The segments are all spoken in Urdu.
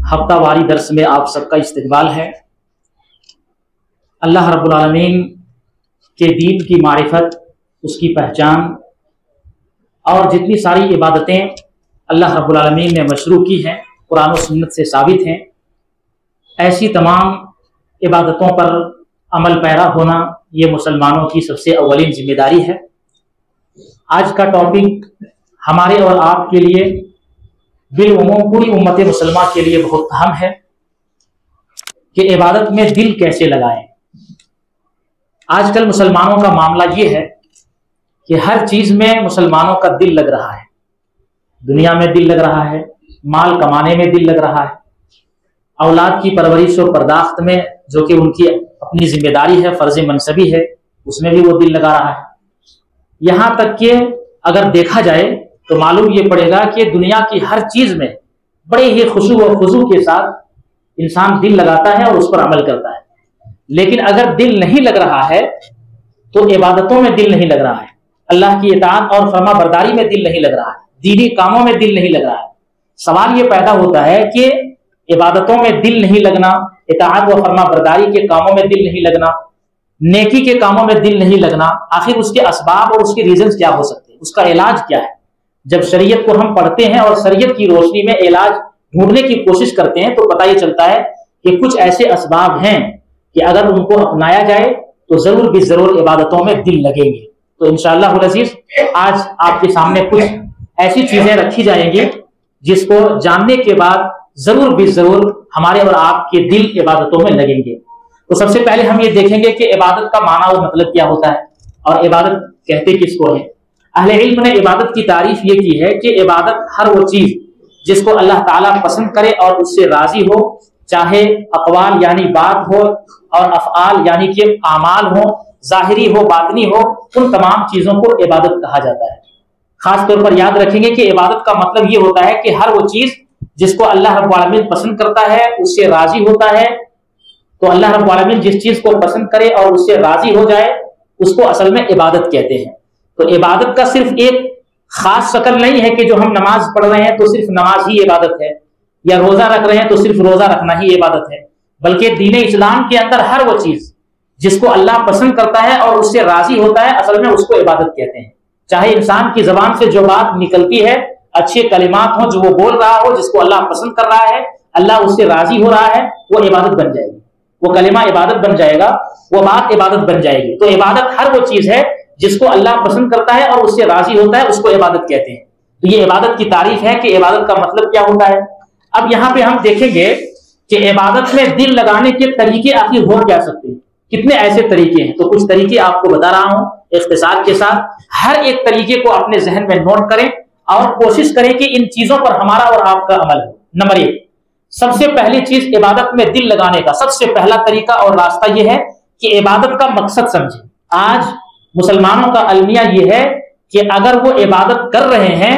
ہفتہ واری درس میں آپ سب کا استقبال ہے۔ اللہ رب العالمین کے دین کی معرفت، اس کی پہچان اور جتنی ساری عبادتیں اللہ رب العالمین نے مشروع کی ہیں، قرآن و سنت سے ثابت ہیں، ایسی تمام عبادتوں پر عمل پیرا ہونا یہ مسلمانوں کی سب سے اولین ذمہ داری ہے۔ آج کا ٹاپک ہمارے اور آپ کے لیے بالعموم پوری امت مسلمہ کے لیے بہت اہم ہے کہ عبادت میں دل کیسے لگائیں۔ آج کل مسلمانوں کا معاملہ یہ ہے کہ ہر چیز میں مسلمانوں کا دل لگ رہا ہے، دنیا میں دل لگ رہا ہے، مال کمانے میں دل لگ رہا ہے، اولاد کی پرورش و پرداخت میں جو کہ ان کی اپنی ذمہ داری ہے، فرض منصبی ہے، اس میں بھی وہ دل لگا رہا ہے۔ یہاں تک کہ اگر دیکھا جائے تو معلوم یہ پڑے گا کہ دنیا کی ہر چیز میں بڑے ہی خشوع و خضوع کے ساتھ انسان دل لگاتا ہے اور اس پر عمل کرتا ہے، لیکن اگر دل نہیں لگ رہا ہے تو عبادتوں میں دل نہیں لگ رہا ہے، اللہ کی اطاعت اور فرما برداری میں دل نہیں لگ رہا ہے، دینی کاموں میں دل نہیں لگ رہا ہے۔ سوال یہ پیدا ہوتا ہے کہ عبادتوں میں دل نہیں لگنا، اطاعت و فرما برداری کے کاموں میں دل نہیں لگنا، نیکی کے کاموں میں دل نہیں لگنا، آخر اس کے اسباب اور اس کے ریزنز کیا ہو سکتے ہیں، اس کا علاج کیا ہے؟ جب شریعت کو ہم پڑھتے ہیں اور شریعت کی روشنی میں علاج ڈھونڈنے کی کوشش کرتے ہیں تو پتہ یہ چلتا ہے کہ کچھ ایسے اسباب ہیں کہ اگر ان کو اپنایا جائے تو ضرور بھی ضرور عبادتوں میں دل لگیں گے۔ تو انشاءاللہ العزیز آج آپ کے سامنے کچھ ایسی چیزیں رکھی جائیں گی جس کو جاننے کے بعد ضرور بھی ضرور ہمارے اور آپ کے دل عبادتوں میں لگیں گے۔ تو سب سے پہلے ہم یہ دیکھیں گے کہ عبادت کا معنی اور مطلب کیا ہوتا ہے اور عبادت کہتے کس کو ہے۔ اہل علم نے عبادت کی تعریف یہ کی ہے کہ عبادت ہر وہ چیز جس کو اللہ تعالیٰ پسند کرے اور اس سے راضی ہو، چاہے اقوال یعنی بات ہو اور افعال یعنی کہ اعمال ہو، ظاہری ہو باطنی ہو، ان تمام چیزوں کو عبادت کہا جاتا ہے۔ خاص طور پر یاد رکھیں گے کہ عبادت کا مطلب یہ ہوتا ہے کہ ہر وہ چیز جس کو اللہ رب العالمین پسند کرتا ہے، اس سے راضی ہوتا ہے، تو اللہ رب العالمین جس چیز کو پسند کرے اور اس سے راضی ہو جائے اس کو اصل میں عبادت کہتے ہیں۔ تو عبادت کا صرف ایک خاص شکل نہیں ہے کہ جو ہم نماز پڑھ رہے ہیں تو صرف نماز ہی عبادت ہے، یا روزہ رکھ رہے ہیں تو صرف روزہ رکھنا ہی عبادت ہے، بلکہ دین اسلام کے اندر ہر وہ چیز جس کو اللہ پسند کرتا ہے اور اس سے راضی ہوتا ہے اصل میں اس کو عبادت کہتے ہیں۔ چاہے انسان کی زبان سے جو بات نکلتی ہے، اچھے کلمات ہوں جو وہ بول رہا ہو، جس کو اللہ پسند کر رہا ہے، اللہ اس سے راضی ہو رہا ہے، وہ عبادت بن جائے گی، وہ کلمہ عبادت بن جائے گا، وہ بات عبادت بن جائے گی۔ تو عبادت ہر وہ چیز ہے جس کو اللہ پسند کرتا ہے اور اس سے راضی ہوتا ہے، اس کو عبادت کہتے ہیں۔ تو یہ عبادت کی تعریف ہے کہ عبادت کا مطلب کیا ہوتا ہے۔ اب یہاں پہ ہم دیکھیں گے کہ عبادت میں دل لگانے کے طریقے آخر ہو کیا سکتے ہیں، کتنے ایسے طریقے ہیں۔ تو کچھ طریقے آپ کو بتا رہا ہوں اختصار کے ساتھ، ہر ایک طریقے کو اپنے ذہن میں نوٹ کریں اور کوشش کریں کہ ان چیزوں پر ہمارا اور آپ کا عمل ہو۔ نمبر 1، سب سے پہلی چیز عبادت میں دل لگانے کا سب سے پہلا طریقہ اور راستہ یہ ہے کہ عبادت کا مقصد سمجھیں۔ آج مسلمانوں کا المیہ یہ ہے کہ اگر وہ عبادت کر رہے ہیں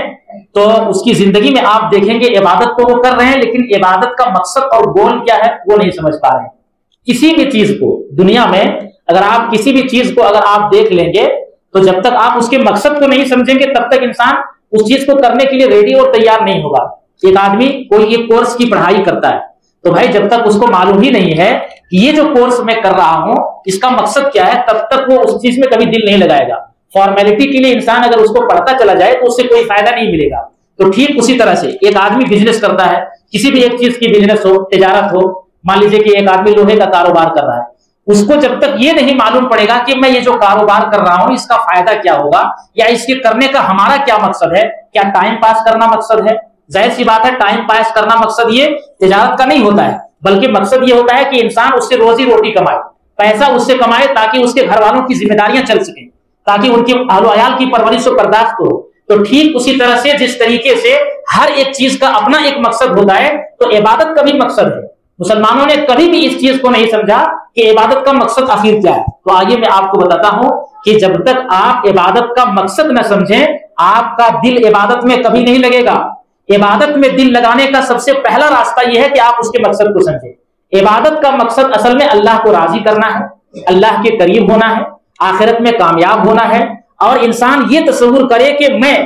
تو اس کی زندگی میں آپ دیکھیں گے عبادت تو وہ کر رہے ہیں لیکن عبادت کا مقصد اور گول کیا ہے وہ نہیں سمجھ پا رہے ہیں۔ کسی بھی چیز کو دنیا میں اگر آپ کسی بھی چیز کو اگر آپ دیکھ لیں گے تو جب تک آپ اس کے مقصد کو نہیں سمجھیں گے تب تک انسان اس چیز کو کرنے کے لیے ریڈی اور تیار نہیں ہوگا۔ ایک آدمی کوئی ایک کورس کی پڑھائی کرتا ہے تو بھائی جب تک اس کو معلوم ہی نہیں ہے کہ یہ جو کورس میں کر رہا ہوں اس کا مقصد کیا ہے، تب تک وہ اس چیز میں کبھی دل نہیں لگائے گا۔ فارمیلٹی کے لیے انسان اگر اس کو پڑھتا چلا جائے تو اس سے کوئی فائدہ نہیں ملے گا۔ تو ٹھیک اسی طرح سے ایک آدمی بزنس کرتا ہے، کسی بھی ایک چیز کی بزنس ہو، تجارت ہو، مان لیجیے کہ ایک آدمی لوہے کا کاروبار کر رہا ہے، اس کو جب تک یہ نہیں معلوم پڑے گا کہ میں یہ جو کاروبار کر رہا ہوں اس کا فائدہ کیا ہوگا یا اس کے کرنے کا ہمارا کیا مقصد ہے، کیا ٹائم پاس کرنا مقصد ہے؟ ظاہر سی بات ہے ٹائم پاس کرنا مقصد یہ تجارت کا نہیں ہوتا ہے، بلکہ مقصد یہ ہوتا ہے کہ انسان اس سے روزی روٹی کمائے، پیسہ اس سے کمائے تاکہ اس کے گھر والوں کی ذمہ داریاں چل سکیں، تاکہ ان کے اہل و عیال کی پرورش و پرداخت ہو۔ تو ٹھیک اسی طرح سے جس طریقے سے ہر ایک چیز کا اپنا ایک مقصد ہوتا ہے تو عبادت کا بھی مقصد ہے۔ مسلمانوں نے کبھی بھی اس چیز کو نہیں سمجھا کہ عبادت کا مقصد آخر کیا ہے۔ تو آئیے میں آپ کو بتاتا ہوں کہ جب تک آپ عبادت کا مقصد نہ سمجھیں آپ کا دل عبادت میں کبھی نہیں لگے گا۔ عبادت میں دل لگانے کا سب سے پہلا راستہ یہ ہے کہ آپ اس کے مقصد کو سمجھیں۔ عبادت کا مقصد اصل میں اللہ کو راضی کرنا ہے، اللہ کے قریب ہونا ہے، آخرت میں کامیاب ہونا ہے، اور انسان یہ تصور کرے کہ میں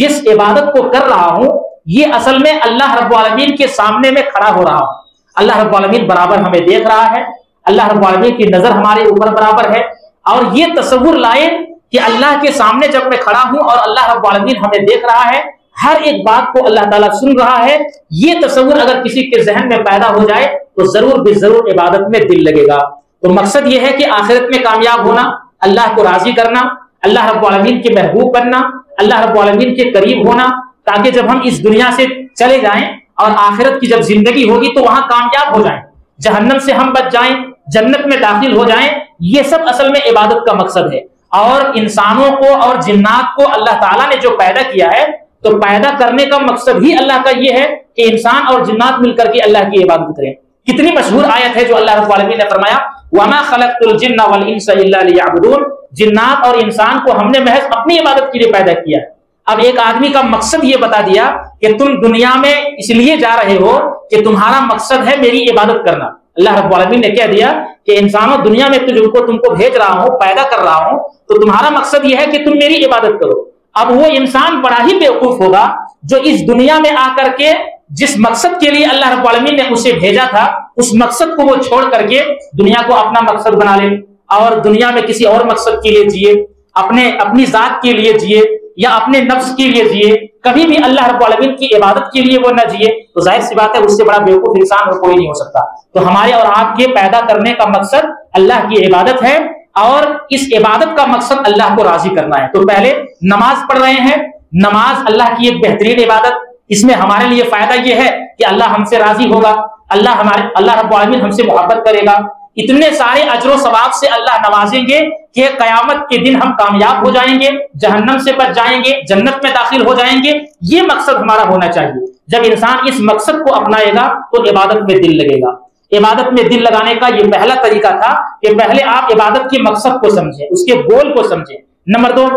جس عبادت کو کر رہا ہوں یہ اصل میں اللہ رب العالمین کے سامنے میں کھڑا ہو رہا ہوں. اللہ رب العالمین برابر ہمیں دیکھ رہا ہے, اللہ رب العالمین کی نظر ہمارے اوپر برابر ہے. اور یہ تصور لائیں کہ اللہ کے سامنے جب میں کھڑا ہوں اور اللہ رب العالمین ہمیں دیکھ رہا ہے, ہر ایک بات کو اللہ تعالیٰ سن رہا ہے, یہ تصور اگر کسی کے ذہن میں پیدا ہو جائے تو ضرور بے ضرور عبادت میں دل لگے گا. تو مقصد یہ ہے کہ آخرت میں کامیاب ہونا, اللہ کو راضی کرنا, اللہ رب العالمین کے محبوب بننا, اللہ رب العالمین کے قریب ہونا, تاکہ جب ہم اس دنیا سے چلے جائیں اور آخرت کی جب زندگی ہوگی تو وہاں کامیاب ہو جائیں, جہنم سے ہم بچ جائیں, جنت میں داخل ہو جائیں. یہ سب اصل میں عبادت کا مقصد ہے. اور انسانوں کو اور جنات کو اللہ تعالیٰ نے جو پیدا کیا ہے, تو پیدا کرنے کا مقصد ہی اللہ کا یہ ہے کہ انسان اور جنات مل کر کے اللہ کی عبادت کریں. کتنی مشہور آیت ہے جو اللہ رب العالمین نے فرمایا, وَمَا خَلَقْتُ الْجِنَّ وَالْإِنسَ إِلَّا لِيَعْبُدُونَ, جنات اور انسان کو ہم نے محض اپنی عبادت کے لیے پیدا کیا ہے. اب ایک آدمی کا مقصد یہ بتا دیا کہ تم دنیا میں اس لیے جا رہے ہو کہ تمہارا مقصد ہے میری عبادت کرنا. اللہ رب العالمین نے کہہ دیا کہ انسانوں دنیا میں تم کو بھیج رہا ہوں, پیدا کر رہا ہوں, تو تمہارا مقصد یہ ہے کہ تم میری عبادت کرو. اب وہ انسان بڑا ہی بیوقوف ہوگا جو اس دنیا میں آ کر کے جس مقصد کے لیے اللہ رب العالمین نے اسے بھیجا تھا, اس مقصد کو وہ چھوڑ کر کے دنیا کو اپنا مقصد بنا لے اور دنیا میں کسی اور مقصد کے لیے جیے, اپنی ذات کے لیے جیے یا اپنے نفس کے لیے جیے, کبھی بھی اللہ رب العالمین کی عبادت کے لیے وہ نہ جیے. تو ظاہر سی بات ہے اس سے بڑا بیوقوف انسان اور کوئی نہیں ہو سکتا. تو ہمارے اور آپ کے پیدا کرنے کا مقصد اللہ کی عبادت ہے, اور اس عبادت کا مقصد اللہ کو راضی کرنا ہے. تو پہلے نماز پڑھ رہے ہیں, نماز اللہ کی ایک بہترین عبادت, اس میں ہمارے لیے فائدہ یہ ہے کہ اللہ ہم سے راضی ہوگا, اللہ رب العالمین ہم سے محبت کرے گا, اتنے سارے اجر و ثواب سے اللہ نوازیں گے کہ قیامت کے دن ہم کامیاب ہو جائیں گے, جہنم سے بچ جائیں گے, جنت میں داخل ہو جائیں گے. یہ مقصد ہمارا ہونا چاہیے. جب انسان اس مقصد کو اپنائے گا تو عبادت میں دل لگے گا. عبادت میں دل لگانے کا یہ پہلا طریقہ تھا کہ پہلے آپ عبادت کے مقصد کو سمجھیں, اس کے گول کو سمجھیں. نمبر 2,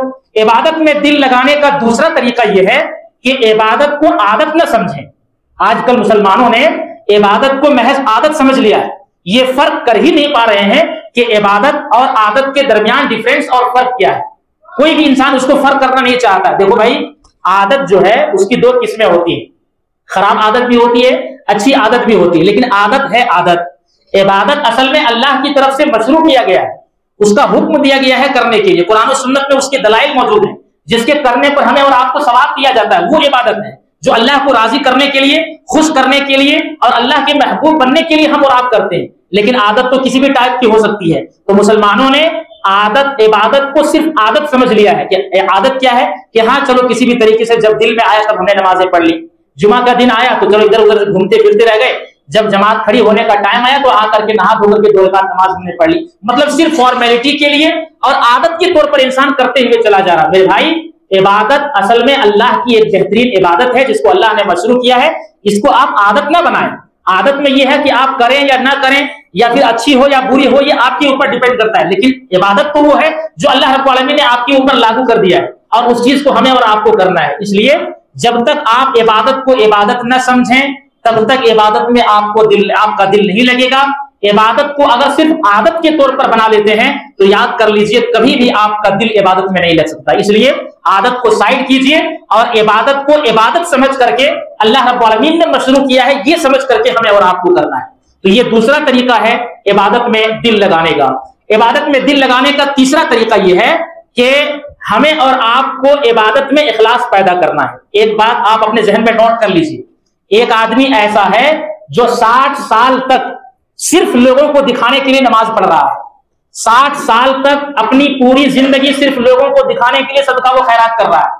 عبادت میں دل لگانے کا دوسرا طریقہ یہ ہے کہ عبادت کو عادت نہ سمجھیں. آج کل مسلمانوں نے عبادت کو محض عادت سمجھ لیا ہے. یہ فرق کر ہی نہیں پا رہے ہیں کہ عبادت اور عادت کے درمیان ڈیفرنس اور فرق کیا ہے. کوئی بھی انسان اس کو فرق کرنا نہیں چاہتا. دیکھو بھائی, عادت جو ہے اس کی 2 قسمیں ہوتی ہیں. خراب عادت بھی ہوتی ہے, اچھی عادت بھی ہوتی ہے, لیکن عادت ہے عادت. عبادت اصل میں اللہ کی طرف سے مشروع کیا گیا ہے, اس کا حکم دیا گیا ہے کرنے کے لیے. قرآن و سنت میں اس کے دلائل موجود ہیں, جس کے کرنے پر ہمیں اور آپ کو ثواب دیا جاتا ہے. وہ عبادت ہے جو اللہ کو راضی کرنے کے لیے, خوش کرنے کے لیے اور اللہ کے محبوب بننے کے لیے ہم اور آپ کرتے ہیں. لیکن عادت تو کسی بھی ٹائپ کی ہو سکتی ہے. تو مسلمانوں نے عبادت کو صرف عادت سمجھ لیا ہے کہ عادت کیا ہے کہ ہاں چلو کسی بھی طریقے سے جب دل میں آیا تب ہم نے نمازیں پڑھ لی. جمعہ کا دن آیا تو چلو ادھر ادھر گھومتے پھرتے رہ گئے, جب جماعت کھڑی ہونے کا ٹائم آیا تو آ کر کے نہا دھو کر کے 2 رکعت نماز ہم نے پڑھ لی. مطلب صرف فارمیلٹی کے لیے اور عادت کے طور پر انسان کرتے ہوئے چلا جا رہا. میرے بھائی, عبادت اصل میں اللہ کی ایک بہترین عبادت ہے جس کو اللہ نے مشروع کیا ہے. اس کو آپ عادت نہ بنائیں. عادت میں یہ ہے کہ آپ کریں یا نہ کریں, یا پھر اچھی ہو یا بری ہو, یہ آپ کے اوپر ڈیپینڈ کرتا ہے. لیکن عبادت تو وہ ہے جو اللہ رب العالمین نے آپ کے اوپر لاگو کر دیا ہے, اور اس چیز کو ہمیں اور آپ کو کرنا ہے. اس لیے جب تک آپ عبادت کو عبادت نہ سمجھیں تب تک عبادت میں آپ کا دل نہیں لگے گا. عبادت کو اگر صرف عادت کے طور پر بنا لیتے ہیں تو یاد کر لیجئے کبھی بھی آپ کا دل عبادت میں نہیں لگ سکتا. اس لیے عادت کو سائڈ کیجئے اور عبادت کو عبادت سمجھ کر کے اللہ رب العالمین نے مشروع کیا ہے یہ سمجھ کر کے ہمیں اور آپ کو کرنا ہے. تو یہ دوسرا طریقہ ہے عبادت میں دل لگانے کا. عبادت میں دل لگانے کا تیسرا طریقہ یہ ہے کہ ہمیں اور آپ کو عبادت میں اخلاص پیدا کرنا ہے. ایک بات آپ اپنے ذہن میں نوٹ کر لیجئے, ایک آدمی ایسا ہے جو 60 سال تک صرف لوگوں کو دکھانے کے لیے نماز پڑھ رہا ہے, 60 سال تک اپنی پوری زندگی صرف لوگوں کو دکھانے کے لیے صدقہ و خیرات کر رہا ہے,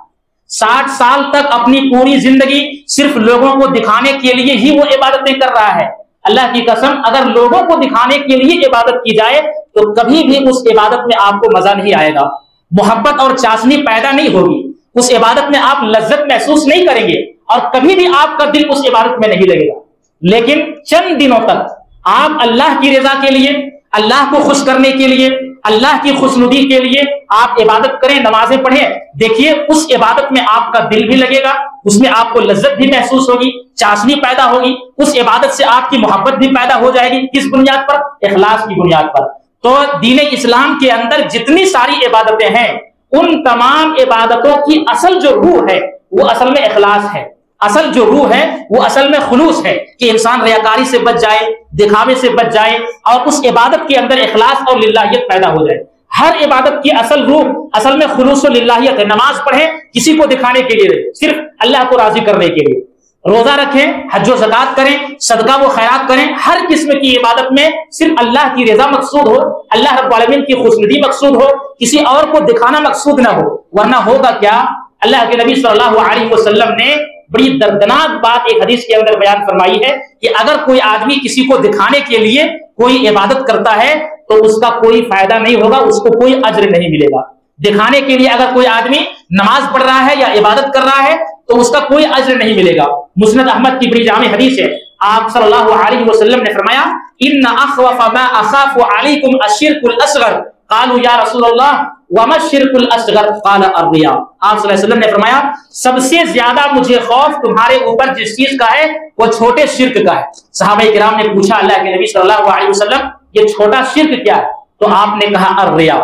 60 سال تک اپنی پوری زندگی صرف لوگوں کو دکھانے کے لیے ہی وہ عبادتیں کر رہا ہے. اللہ کی قسم, اگر لوگوں کو دکھانے کے لیے عبادت کی جائے تو کبھی بھی اس عبادت میں آپ کو مزہ نہیں آئے گا, محبت اور چاشنی پیدا نہیں ہوگی, اس عبادت میں آپ لذت محسوس نہیں کریں گے اور کبھی بھی آپ کا دل اس عبادت میں نہیں لگے گا. لیکن چند دنوں تک آپ اللہ کی رضا کے لیے, اللہ کو خوش کرنے کے لیے, اللہ کی خوشنودی کے لیے آپ عبادت کریں, نمازیں پڑھیں. دیکھیے اس عبادت میں آپ کا دل بھی لگے گا, اس میں آپ کو لذت بھی محسوس ہوگی, چاشنی پیدا ہوگی, اس عبادت سے آپ کی محبت بھی پیدا ہو جائے گی. کس بنیاد پر؟ اخلاص کی بنیاد پر. تو دین اسلام کے اندر جتنی ساری عبادتیں ہیں ان تمام عبادتوں کی اصل جو روح ہے وہ اصل میں اخلاص ہے. اصل جو روح ہے وہ اصل میں خلوص ہے کہ انسان ریاکاری سے بچ جائے، دکھاوے سے بچ جائے، اور اس عبادت کے اندر اخلاص اور للہیت پیدا ہو جائے۔ ہر عبادت کی اصل روح اصل میں خلوص و للہیت ہے۔ نماز پڑھیں کسی کو دکھانے کے لیے نہیں، صرف اللہ کو راضی کرنے کے لیے۔ روزہ رکھیں، حج و زکات کریں، صدقہ و خیرات کریں، ہر قسم کی عبادت میں صرف اللہ کی رضا مقصود ہو، اللہ رب العالمین کی خوشنودی مقصود ہو، کسی اور کو دکھانا مقصود نہ ہو۔ ورنہ ہوگا کیا؟ اللہ کے نبی صلی اللہ علیہ وسلم نے بڑی دردناک بات ایک حدیث کے اندر بیان فرمائی ہے کہ اگر کوئی آدمی کسی کو دکھانے کے لیے کوئی عبادت کرتا ہے تو اس کا کوئی فائدہ نہیں ہوگا، اس کو کوئی اجر نہیں ملے گا۔ دکھانے کے لیے اگر کوئی آدمی نماز پڑھ رہا ہے یا عبادت کر رہا ہے تو اس کا کوئی اجر نہیں ملے گا۔ مسند احمد کی بڑی جامع حدیث ہے، آپ صلی اللہ علیہ وسلم نے فرمایا ان اخوف ما اخاف علیکم الشرک الاصغر قالوا یا رسول اللہ وما الشرک الاصغر قال الریا۔ آپ صلی اللہ علیہ وسلم نے فرمایا سب سے زیادہ مجھے خوف تمہارے اوپر جس چیز کا ہے وہ چھوٹے شرک کا ہے۔ صحابہ کرام نے پوچھا اللہ کے نبی صلی اللہ علیہ وسلم یہ چھوٹا شرک کیا ہے؟ تو آپ نے کہا الریا،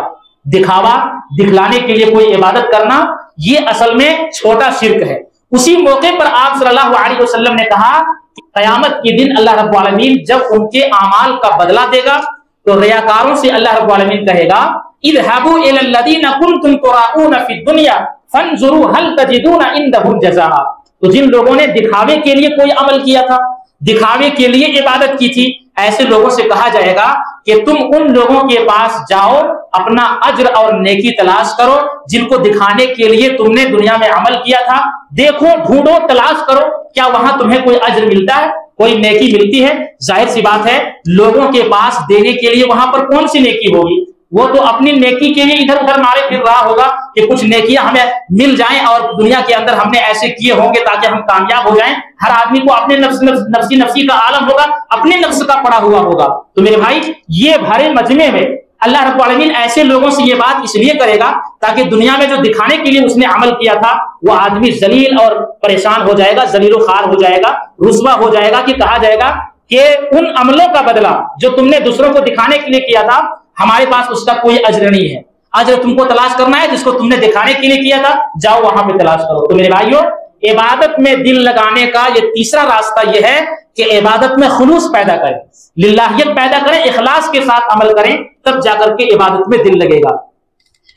دکھاوا، دکھلانے کے لیے کوئی عبادت کرنا، یہ اصل میں چھوٹا شرک ہے۔ اسی موقع پر آپ صلی اللہ علیہ وسلم نے کہا کہ قیامت کے دن اللہ رب العالمین جب ان کے اعمال کا بدلہ دے گا تو ریاکاروں سے اللہ رب العالمین کہے گا اذهبوا الى الذين كنتم تراؤون في الدنيا فانظروا هل تجدون عندهم جزاء۔ تو جن لوگوں نے دکھاوے کے لیے کوئی عمل کیا تھا، دکھاوے کے لیے عبادت کی تھی، ایسے لوگوں سے کہا جائے گا کہ تم ان لوگوں کے پاس جاؤ، اپنا اجر اور نیکی تلاش کرو جن کو دکھانے کے لیے تم نے دنیا میں عمل کیا تھا، دیکھو، ڈھونڈو، تلاش کرو، کیا وہاں تمہیں کوئی اجر ملتا ہے، کوئی نیکی ملتی ہے؟ ظاہر سی بات ہے لوگوں کے پاس دینے کے لیے وہاں پر کون سی نیکی ہوگی؟ وہ تو اپنی نیکی کے لیے ادھر ادھر مارے پھر رہا ہوگا کہ کچھ نیکیاں ہمیں مل جائیں اور دنیا کے اندر ہم نے ایسے کیے ہوں گے تاکہ ہم کامیاب ہو جائیں۔ ہر آدمی کو اپنے نفسی کا عالم ہوگا، اپنے نفس کا پڑا ہوا ہوگا۔ تو میرے بھائی یہ بھرے مجمع میں اللہ رب العالمین ایسے لوگوں سے یہ بات اس لیے کرے گا تاکہ دنیا میں جو دکھانے کے لیے اس نے عمل کیا تھا وہ آدمی ذلیل اور پریشان ہو جائے گا، ذلیل و خوار ہو جائے گا، رسوا ہو جائے گا کہ کہا جائے گا کہ ان عملوں کا بدلہ جو تم نے دوسروں کو دکھانے کے لیے کیا تھا ہمارے پاس اس کا کوئی اجر نہیں ہے۔ اجر تم کو تلاش کرنا ہے جس کو تم نے دکھانے کے لیے کیا تھا، جاؤ وہاں پہ تلاش کرو۔ تو میرے بھائیوں عبادت میں دل لگانے کا یہ تیسرا راستہ یہ ہے کہ عبادت میں خلوص پیدا کریں، للہیت پیدا کریں، اخلاص کے ساتھ عمل کریں، تب جا کر کے عبادت میں دل لگے گا۔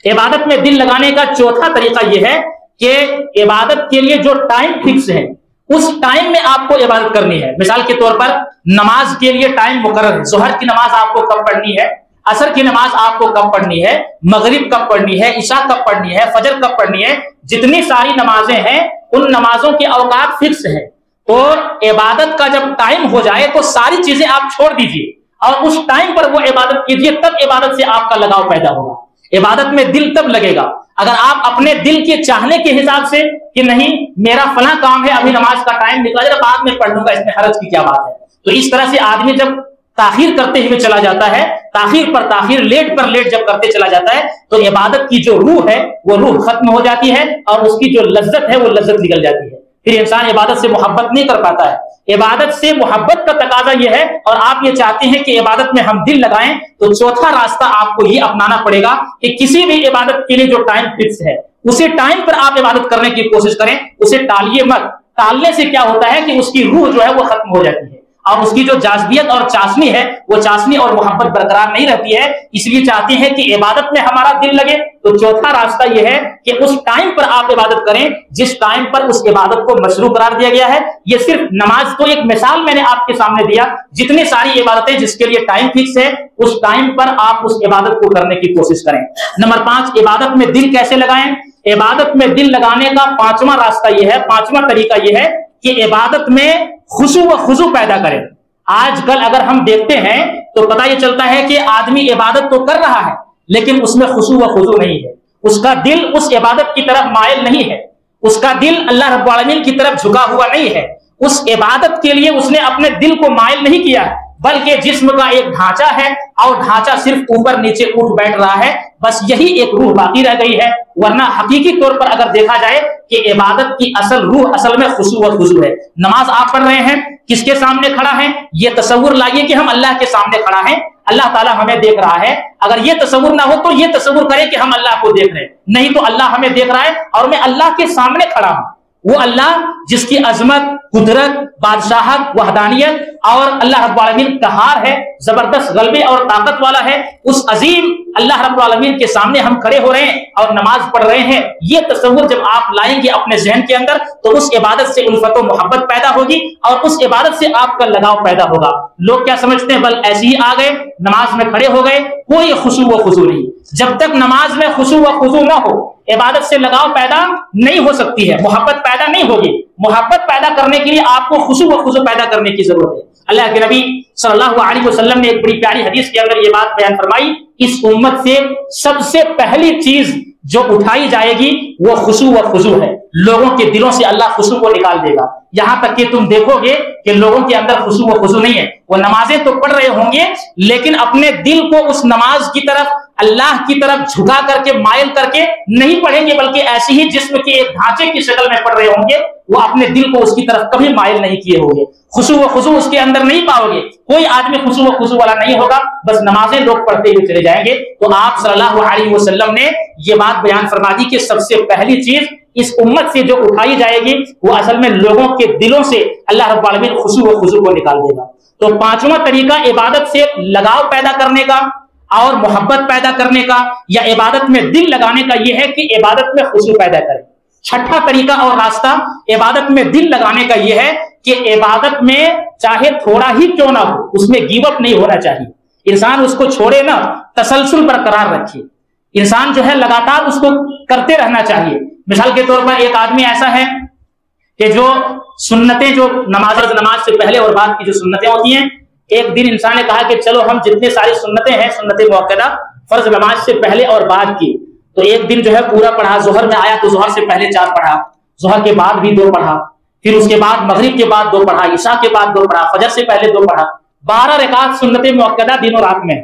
عبادت میں دل لگانے کا چوتھا طریقہ یہ ہے کہ عبادت کے لیے جو ٹائم فکس ہے اس ٹائم میں آپ کو عبادت کرنی ہے۔ مثال کے طور پر نماز کے لیے ٹائم مقرر ہے، ظہر کی نماز آپ کو کب پڑھنی ہے، عصر کی نماز آپ کو کب پڑھنی ہے، مغرب کب پڑھنی ہے، عشاء کب پڑھنی ہے، فجر کب پڑھنی ہے، جتنی ساری نمازیں ہیں ان نمازوں کے اوقات فکس ہیں۔ اور عبادت کا جب ٹائم ہو جائے تو ساری چیزیں آپ چھوڑ دیجیے اور اس ٹائم پر وہ عبادت کیجیے، تب عبادت سے آپ کا لگاؤ پیدا ہوگا۔ عبادت میں دل تب لگے گا اگر آپ اپنے دل کے چاہنے کے حساب سے کہ نہیں میرا فلاں کام ہے، ابھی نماز کا ٹائم نکلا جائے بعد میں پڑھ لوں گا، اس میں حرج کی کیا بات ہے۔ تو اس طرح سے آدمی جب تاخیر کرتے ہوئے چلا جاتا ہے، تاخیر پر تاخیر، لیٹ پر لیٹ جب کرتے چلا جاتا ہے تو عبادت کی جو روح ہے وہ روح ختم ہو جاتی ہے اور اس کی جو لذت ہے وہ لذت نکل جاتی ہے، پھر انسان عبادت سے محبت نہیں کر پاتا ہے۔ عبادت سے محبت کا تقاضا یہ ہے اور آپ یہ چاہتے ہیں کہ عبادت میں ہم دل لگائیں تو چوتھا راستہ آپ کو یہ اپنانا پڑے گا کہ کسی بھی عبادت کے لیے جو ٹائم فکس ہے اسے ٹائم پر آپ عبادت کرنے کی کوشش کریں، اسے ٹالیے مت۔ ٹالنے سے کیا ہوتا ہے کہ اس کی روح جو ہے وہ ختم ہو جاتی ہے اور اس کی جو جاذبیت اور چاشنی ہے وہ چاشنی اور محبت برقرار نہیں رہتی ہے۔ اس لیے چاہتے ہیں کہ عبادت میں ہمارا دل لگے تو چوتھا راستہ یہ ہے کہ اس ٹائم پر آپ عبادت کریں جس ٹائم پر اس عبادت کو مشروع قرار دیا گیا ہے۔ یہ صرف نماز کو ایک مثال میں نے آپ کے سامنے دیا، جتنی ساری عبادتیں جس کے لیے ٹائم فکس ہے اس ٹائم پر آپ اس عبادت کو کرنے کی کوشش کریں۔ نمبر 5، عبادت میں دل کیسے لگائیں؟ عبادت میں دل لگانے کا پانچواں راستہ یہ ہے، پانچواں طریقہ یہ ہے کہ عبادت میں خشوع و خضوع پیدا کریں۔ آج کل اگر ہم دیکھتے ہیں تو پتہ یہ چلتا ہے کہ آدمی عبادت تو کر رہا ہے لیکن اس میں خشوع و خضوع نہیں ہے، اس کا دل اس عبادت کی طرف مائل نہیں ہے، اس کا دل اللہ رب العالمین کی طرف جھکا ہوا نہیں ہے، اس عبادت کے لیے اس نے اپنے دل کو مائل نہیں کیا ہے، بلکہ جسم کا ایک ڈھانچہ ہے اور ڈھانچہ صرف اوپر نیچے اٹھ بیٹھ رہا ہے، بس یہی ایک روح باقی رہ گئی ہے۔ ورنہ حقیقی طور پر اگر دیکھا جائے کہ عبادت کی اصل روح اصل میں خشوع و خضوع ہے۔ نماز آپ پڑھ رہے ہیں، کس کے سامنے کھڑا ہے؟ یہ تصور لائیے کہ ہم اللہ کے سامنے کھڑا ہیں، اللہ تعالیٰ ہمیں دیکھ رہا ہے۔ اگر یہ تصور نہ ہو تو یہ تصور کریں کہ ہم اللہ کو دیکھ رہے ہیں، نہیں تو اللہ ہمیں دیکھ رہا ہے اور میں اللہ کے سامنے کھڑا ہوں۔ وہ اللہ جس کی عظمت، قدرت، بادشاہت، وحدانیت اور اللہ رب العالمین قہار ہے، زبردست غلبے اور طاقت والا ہے، اس عظیم اللہ رب العالمین کے سامنے ہم کھڑے ہو رہے ہیں اور نماز پڑھ رہے ہیں، یہ تصور جب آپ لائیں گے اپنے ذہن کے اندر تو اس عبادت سے الفت و محبت پیدا ہوگی اور اس عبادت سے آپ کا لگاؤ پیدا ہوگا۔ لوگ کیا سمجھتے ہیں، بل ایسے ہی آ گئے، نماز میں کھڑے ہو گئے، کوئی خشوع و خضوع نہیں۔ جب تک نماز میں خشوع و خضوع نہ ہو، عبادت سے لگاؤ پیدا نہیں ہو سکتی ہے، محبت پیدا نہیں ہوگی۔ محبت پیدا کرنے کے لیے آپ کو خشوع و خضوع پیدا کرنے کی ضرورت ہے۔ اللہ کے نبی صلی اللہ علیہ وسلم نے ایک بڑی پیاری حدیث کے اندر یہ بات بیان فرمائی، اس امت سے سب سے پہلی چیز جو اٹھائی جائے گی وہ خشوع و خضوع ہے۔ لوگوں کے دلوں سے اللہ خشوع کو نکال دے گا، یہاں تک کہ تم دیکھو گے کہ لوگوں کے اندر خشوع و خضوع نہیں ہے، وہ نمازیں تو پڑھ رہے ہوں گے لیکن اپنے دل کو اس نماز کی طرف، اللہ کی طرف جھکا کر کے، مائل کر کے نہیں پڑھیں گے، بلکہ ایسے ہی جسم کے ایک ڈھانچے کی شکل میں پڑھ رہے ہوں گے، وہ اپنے دل کو اس کی طرف کبھی مائل نہیں کیے ہوں گے، خشوع و خضوع اس کے اندر نہیں پاؤ گے۔ کوئی آدمی خشوع و خضوع والا نہیں ہوگا، بس نمازیں لوگ پڑھتے ہوئے چلے جائیں گے۔ تو آپ صلی اللہ علیہ وسلم نے یہ بات بیان فرما دی کہ سب سے پہلی چیز اس امت سے جو اٹھائی جائے گی وہ اصل میں لوگوں کے دلوں سے اللہ رب العالمین خشوع و خضوع کو نکال دے گا۔ تو پانچواں طریقہ عبادت سے لگاؤ پیدا کرنے کا اور محبت پیدا کرنے کا یا عبادت میں دل لگانے کا یہ ہے کہ عبادت میں خشوع پیدا کرے۔ چھٹا طریقہ اور راستہ عبادت میں دل لگانے کا یہ ہے کہ عبادت میں چاہے تھوڑا ہی کیوں نہ ہو اس میں گیو اپ نہیں ہونا چاہیے، انسان اس کو چھوڑے نہ، تسلسل برقرار رکھے، انسان جو ہے لگاتار اس کو کرتے رہنا چاہیے۔ مثال کے طور پر ایک آدمی ایسا ہے کہ جو سنتیں، جو نماز سے پہلے اور بعد کی جو سنتیں ہوتی ہیں، ایک دن انسان نے کہا کہ چلو ہم جتنے ساری سنتیں ہیں، سنت موقدہ فرض نماز سے پہلے اور بعد کی، تو ایک دن جو ہے پورا پڑھا، ظہر میں آیا تو ظہر سے پہلے 4 پڑھا، ظہر کے بعد بھی 2 پڑھا، پھر اس کے بعد مغرب کے بعد 2 پڑھا، عشاء کے بعد 2 پڑھا، فجر سے پہلے 2 پڑھا، 12 رکعت سنت موقدہ دن و رات میں،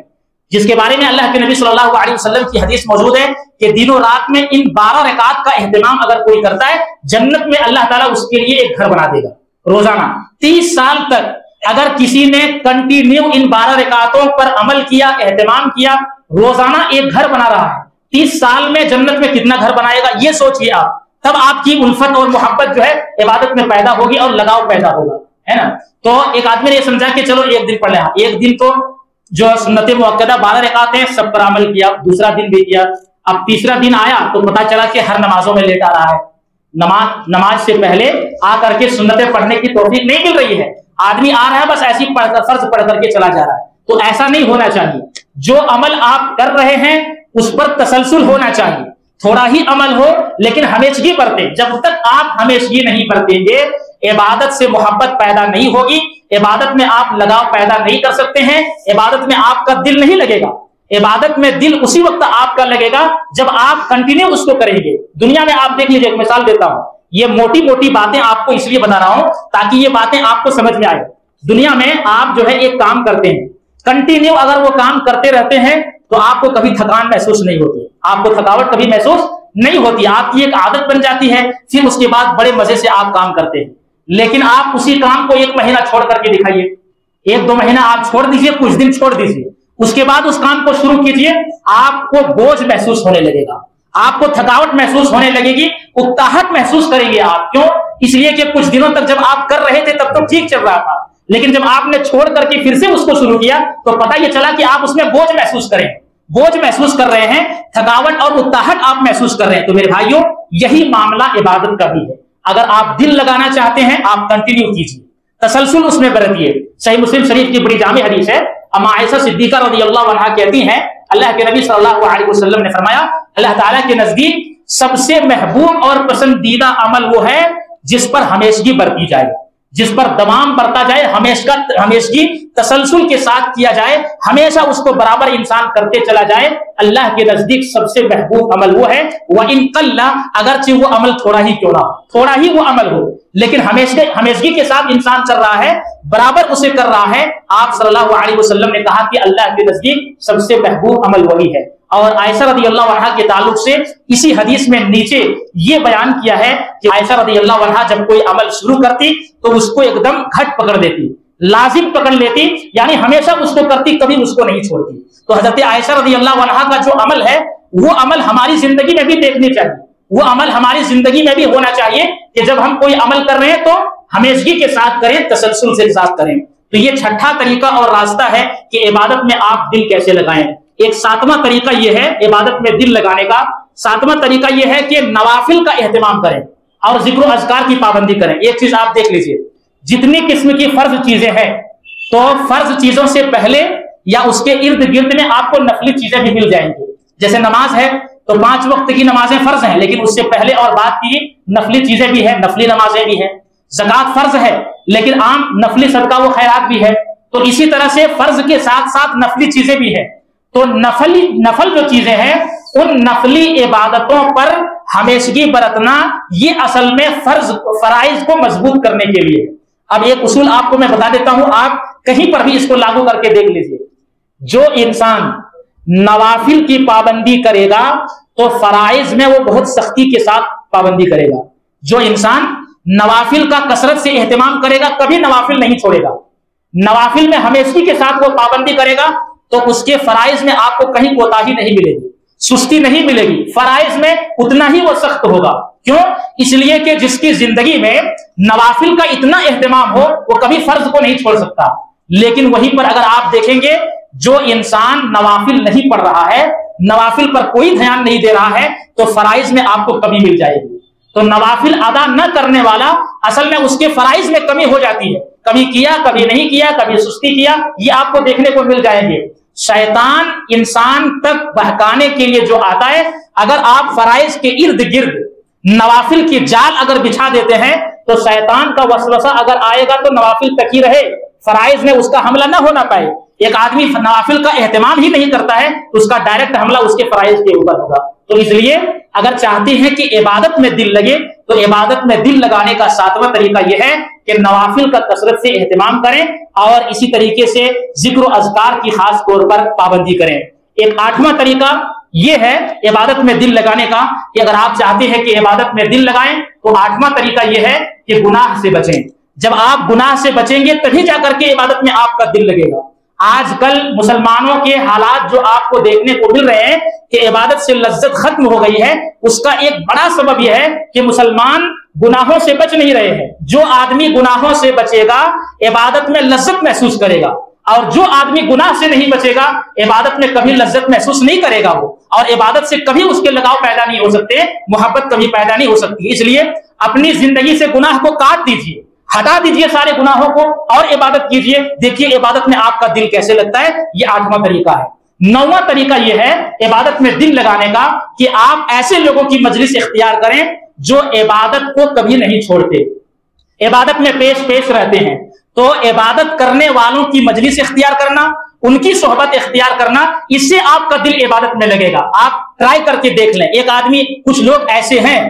جس کے بارے میں اللہ کے نبی صلی اللہ علیہ وسلم کی حدیث موجود ہے کہ دن و رات میں ان 12 رکعت کا اہتمام اگر کوئی کرتا ہے، جنت میں اللہ تعالیٰ اس کے لیے ایک گھر بنا دے گا روزانہ 30 سال تک۔ اگر کسی نے کنٹینیو ان 12 رکعتوں پر عمل کیا، اہتمام کیا، روزانہ ایک گھر بنا رہا ہے، 30 سال میں جنت میں کتنا گھر بنائے گا یہ سوچئے آپ، تب آپ کی الفت اور محبت جو ہے عبادت میں پیدا ہوگی اور لگاؤ پیدا ہوگا، ہے نا۔ تو ایک آدمی نے یہ سمجھا کہ چلو ایک دن پڑھ لیں، ایک دن تو جو سنت موقدہ 12 رکعت ہیں سب پر عمل کیا، دوسرا دن بھی کیا، اب تیسرا دن آیا تو پتا چلا کہ ہر نمازوں میں لیٹ آ رہا ہے، نماز سے پہلے آ کر کے سنتیں پڑھنے کی توفیق نہیں مل رہی ہے، آدمی آ رہا ہے بس ایسی فرض پڑھ کر کے چلا جا رہا ہے۔ تو ایسا نہیں ہونا چاہیے، جو عمل آپ کر رہے ہیں اس پر تسلسل ہونا چاہیے، تھوڑا ہی عمل ہو لیکن ہمیشگی برتیں۔ جب تک آپ ہمیشگی نہیں برتیں گے عبادت سے محبت پیدا نہیں ہوگی، عبادت میں آپ لگاؤ پیدا نہیں کر سکتے ہیں، عبادت میں آپ کا دل نہیں لگے گا۔ عبادت میں دل اسی وقت آپ کا لگے گا جب آپ کنٹینیو اس کو کریں گے۔ دنیا میں آپ دیکھ لیجیے، ایک مثال دیتا ہوں، یہ موٹی موٹی باتیں آپ کو اس لیے بتا رہا ہوں تاکہ یہ باتیں آپ کو سمجھ میں آئے۔ دنیا میں آپ جو ہے ایک کام کرتے ہیں، کنٹینیو اگر وہ کام کرتے رہتے ہیں تو آپ کو کبھی تھکان محسوس نہیں ہوتی، آپ کو تھکاوٹ کبھی محسوس نہیں ہوتی، آپ کی ایک عادت بن جاتی ہے، پھر اس کے بعد بڑے مزے سے آپ کام کرتے ہیں۔ لیکن آپ اسی کام کو 1 مہینہ چھوڑ کر کے دکھائیے، 1-2 مہینہ آپ چھوڑ دیجئے، کچھ دن چھوڑ دیجئے، اس کے بعد اس کام کو شروع کیجئے، آپ کو بوجھ محسوس ہونے لگے گا، آپ کو تھکاوٹ محسوس ہونے لگے گی، اکتاہٹ محسوس کریں گے آپ۔ کیوں؟ اس لیے کہ کچھ دنوں تک جب آپ کر رہے تھے تب تو ٹھیک چل رہا تھا، لیکن جب آپ نے چھوڑ کر کے پھر سے اس کو شروع کیا تو پتہ یہ چلا کہ آپ اس میں بوجھ محسوس کر رہے ہیں، تھکاوٹ اور اکتاہٹ آپ محسوس کر رہے ہیں۔ تو میرے بھائیوں، یہی معاملہ عبادت کا بھی ہے، اگر آپ دل لگانا چاہتے ہیں آپ کنٹینیو کیجیے، تسلسل اس میں برتیے۔ صحیح مسلم شریف کی بڑی جامع حدیث ہے، اما عائشہ صدیقہ رضی اللہ عنہا کہتی ہیں اللہ کے نبی صلی اللہ علیہ وسلم نے فرمایا اللہ تعالیٰ کے نزدیک سب سے محبوب اور پسندیدہ عمل وہ ہے جس پر ہمیشگی برتی جائے، جس پر دوام برتا جائے، ہمیشگی تسلسل کے ساتھ کیا جائے، ہمیشہ اس کو برابر انسان کرتے چلا جائے۔ اللہ کے نزدیک سب سے محبوب عمل وہ ہے وَإِن قَلَّ، اگرچہ وہ عمل تھوڑا ہی کیوں نہ ہو، تھوڑا ہی وہ عمل ہو لیکن ہمیشگی کے ساتھ انسان چل رہا ہے، برابر اسے کر رہا ہے۔ آپ صلی اللہ علیہ وسلم نے کہا کہ اللہ کے نزدیک سب سے محبوب عمل وہی ہے۔ اور عائشہ رضی اللہ عنہا کے تعلق سے اسی حدیث میں نیچے یہ بیان کیا ہے کہ عائشہ رضی اللہ عنہا جب کوئی عمل شروع کرتی تو اس کو ایک دم گھٹ پکڑ دیتی، لازم پکڑ لیتی، یعنی ہمیشہ اس کو کرتی، کبھی اس کو نہیں چھوڑتی۔ تو حضرت عائشہ رضی اللہ عنہا کا جو عمل ہے وہ عمل ہماری زندگی میں بھی دیکھنی چاہیے، وہ عمل ہماری زندگی میں بھی ہونا چاہیے کہ جب ہم کوئی عمل کر رہے ہیں تو ہمیشگی کے ساتھ کریں، تسلسل سے ساتھ کریں۔ تو یہ چھٹا طریقہ اور راستہ ہے کہ عبادت میں آپ دل کیسے لگائیں۔ ایک ساتواں طریقہ یہ ہے عبادت میں دل لگانے کا، ساتواں طریقہ یہ ہے کہ نوافل کا اہتمام کریں اور ذکر و اذکار کی پابندی کریں۔ ایک چیز آپ دیکھ لیجئے، جتنی قسم کی فرض چیزیں ہیں تو فرض چیزوں سے پہلے یا اس کے ارد گرد میں آپ کو نفلی چیزیں بھی مل جائیں گی۔ جیسے نماز ہے تو 5 وقت کی نمازیں فرض ہیں، لیکن اس سے پہلے اور بعد کی نفلی چیزیں بھی ہیں، نفلی نمازیں بھی ہیں۔ زکوٰۃ فرض ہے لیکن عام نفلی صدقہ و خیرات بھی ہے۔ تو اسی طرح سے فرض کے ساتھ ساتھ نفلی چیزیں بھی ہیں۔ تو نفل جو چیزیں ہیں ان نفلی عبادتوں پر ہمیشگی برتنا یہ اصل میں فرائض کو مضبوط کرنے کے لیے۔ اب ایک اصول آپ کو میں بتا دیتا ہوں، آپ کہیں پر بھی اس کو لاگو کر کے دیکھ لیجئے۔ جو انسان نوافل کی پابندی کرے گا تو فرائض میں وہ بہت سختی کے ساتھ پابندی کرے گا۔ جو انسان نوافل کا کثرت سے اہتمام کرے گا کبھی نوافل نہیں چھوڑے گا، نوافل میں ہمیشگی کے ساتھ وہ پابندی کرے گا تو اس کے فرائض میں آپ کو کہیں کوتاہی نہیں ملے گی، سستی نہیں ملے گی، فرائض میں اتنا ہی وہ سخت ہوگا۔ کیوں؟ اس لیے کہ جس کی زندگی میں نوافل کا اتنا اہتمام ہو وہ کبھی فرض کو نہیں چھوڑ سکتا۔ لیکن وہیں پر اگر آپ دیکھیں گے جو انسان نوافل نہیں پڑھ رہا ہے، نوافل پر کوئی دھیان نہیں دے رہا ہے تو فرائض میں آپ کو کمی مل جائے گی۔ تو نوافل ادا نہ کرنے والا اصل میں اس کے فرائض میں کمی ہو جاتی ہے، کبھی کیا کبھی نہیں کیا، کبھی سستی کیا، یہ آپ کو دیکھنے کو مل جائیں گے۔ شیطان انسان تک بہکانے کے لیے جو آتا ہے، اگر آپ فرائض کے ارد گرد نوافل کی جال اگر بچھا دیتے ہیں تو شیطان کا وسوسہ اگر آئے گا تو نوافل تک ہی رہے، فرائض میں اس کا حملہ نہ ہونا پائے۔ ایک آدمی نوافل کا اہتمام ہی نہیں کرتا ہے تو اس کا ڈائریکٹ حملہ اس کے فرائض کے اوپر ہوگا۔ تو اس لیے اگر چاہتے ہیں کہ عبادت میں دل لگے تو عبادت میں دل لگانے کا ساتواں طریقہ یہ ہے کہ نوافل کا کثرت سے اہتمام کریں اور اسی طریقے سے ذکر و اذکار کی خاص طور پر پابندی کریں۔ ایک 8واں طریقہ یہ ہے عبادت میں دل لگانے کا کہ اگر آپ چاہتے ہیں کہ عبادت میں دل لگائیں تو 8واں طریقہ یہ ہے کہ گناہ سے بچیں۔ جب آپ گناہ سے بچیں گے تبھی جا کر کے عبادت میں آپ کا دل لگے گا۔ آج کل مسلمانوں کے حالات جو آپ کو دیکھنے کو مل رہے ہیں کہ عبادت سے لذت ختم ہو گئی ہے، اس کا ایک بڑا سبب یہ ہے کہ مسلمان گناہوں سے بچ نہیں رہے ہیں۔ جو آدمی گناہوں سے بچے گا عبادت میں لذت محسوس کرے گا، اور جو آدمی گناہ سے نہیں بچے گا عبادت میں کبھی لذت محسوس نہیں کرے گا وہ، اور عبادت سے کبھی اس کے لگاؤ پیدا نہیں ہو سکتے، محبت کبھی پیدا نہیں ہو سکتی۔ اس لیے اپنی زندگی سے گناہ کو کاٹ دیجیے، ہٹا دیجیے سارے گناہوں کو اور عبادت کیجیے، دیکھیے عبادت میں آپ کا دل کیسے لگتا ہے۔ یہ 8واں طریقہ ہے۔ 9واں طریقہ یہ ہے عبادت میں دل لگانے کا کہ آپ ایسے لوگوں کی مجلس اختیار کریں جو عبادت کو کبھی نہیں چھوڑتے، عبادت میں پیش رہتے ہیں۔ تو عبادت کرنے والوں کی مجلس اختیار کرنا، ان کی صحبت اختیار کرنا، اس سے آپ کا دل عبادت میں لگے گا۔ آپ ٹرائی کر کے دیکھ لیں، ایک آدمی، کچھ لوگ ایسے ہیں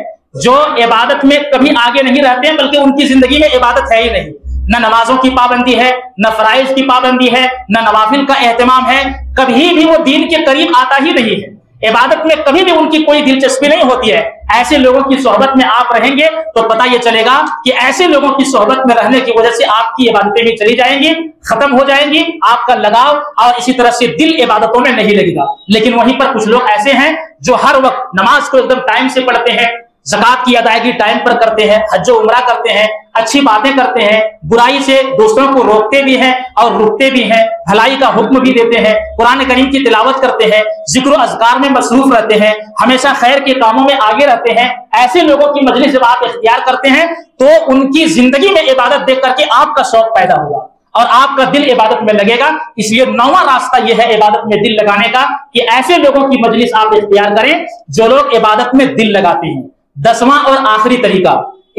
جو عبادت میں کبھی آگے نہیں رہتے ہیں بلکہ ان کی زندگی میں عبادت ہے ہی نہیں، نہ نمازوں کی پابندی ہے، نہ فرائض کی پابندی ہے، نہ نوافل کا اہتمام ہے، کبھی بھی وہ دین کے قریب آتا ہی نہیں ہے، عبادت میں کبھی بھی ان کی کوئی دلچسپی نہیں ہوتی ہے۔ ایسے لوگوں کی صحبت میں آپ رہیں گے تو پتہ یہ چلے گا کہ ایسے لوگوں کی صحبت میں رہنے کی وجہ سے آپ کی عبادتیں بھی چلی جائیں گی، ختم ہو جائیں گی، آپ کا لگاؤ اور اسی طرح سے دل عبادتوں میں نہیں لگے گا۔ لیکن وہیں پر کچھ لوگ ایسے ہیں جو ہر وقت نماز کو ایک دم ٹائم سے پڑھتے ہیں، زکوٰۃ کی ادائیگی ٹائم پر کرتے ہیں، حج و عمرہ کرتے ہیں، اچھی باتیں کرتے ہیں، برائی سے دوسروں کو روکتے بھی ہیں اور رکتے بھی ہیں، بھلائی کا حکم بھی دیتے ہیں، قرآن کریم کی تلاوت کرتے ہیں، ذکر و اذکار میں مصروف رہتے ہیں، ہمیشہ خیر کے کاموں میں آگے رہتے ہیں۔ ایسے لوگوں کی مجلس جب آپ اختیار کرتے ہیں تو ان کی زندگی میں عبادت دیکھ کر کے آپ کا شوق پیدا ہوگا اور آپ کا دل عبادت میں لگے گا۔ اس لیے 9واں راستہ یہ ہے عبادت میں دل لگانے کا کہ ایسے لوگوں کی مجلس آپ اختیار کریں جو لوگ عبادت میں دل لگاتے ہیں۔ 10واں اور آخری طریقہ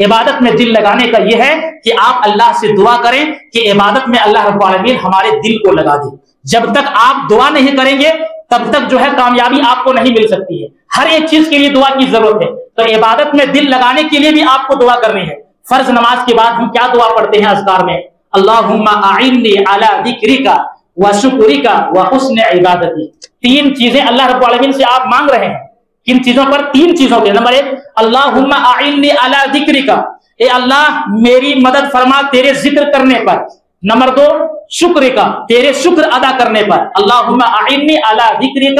عبادت میں دل لگانے کا یہ ہے کہ آپ اللہ سے دعا کریں کہ عبادت میں اللہ رب العالمین ہمارے دل کو لگا دے۔ جب تک آپ دعا نہیں کریں گے تب تک جو ہے کامیابی آپ کو نہیں مل سکتی ہے۔ ہر ایک چیز کے لیے دعا کی ضرورت ہے، تو عبادت میں دل لگانے کے لیے بھی آپ کو دعا کرنی ہے۔ فرض نماز کے بعد ہم کیا دعا پڑھتے ہیں اذکار میں؟ اللہم اعنی علی ذکرک وشکرک وحسن عبادتی۔ 3 چیزیں اللہ رب العالمین سے آپ مانگ رہے ہیں، کن چیزوں پر؟ 3 چیزوں کے۔ نمبر 1 اللہم اعنی علی ذکرک، اے اللہ میری مدد فرما تیرے ذکر کرنے پر۔ نمبر 2 شکر کا، تیرے شکر ادا کرنے پر۔ اللہم اعنی علی ذکرک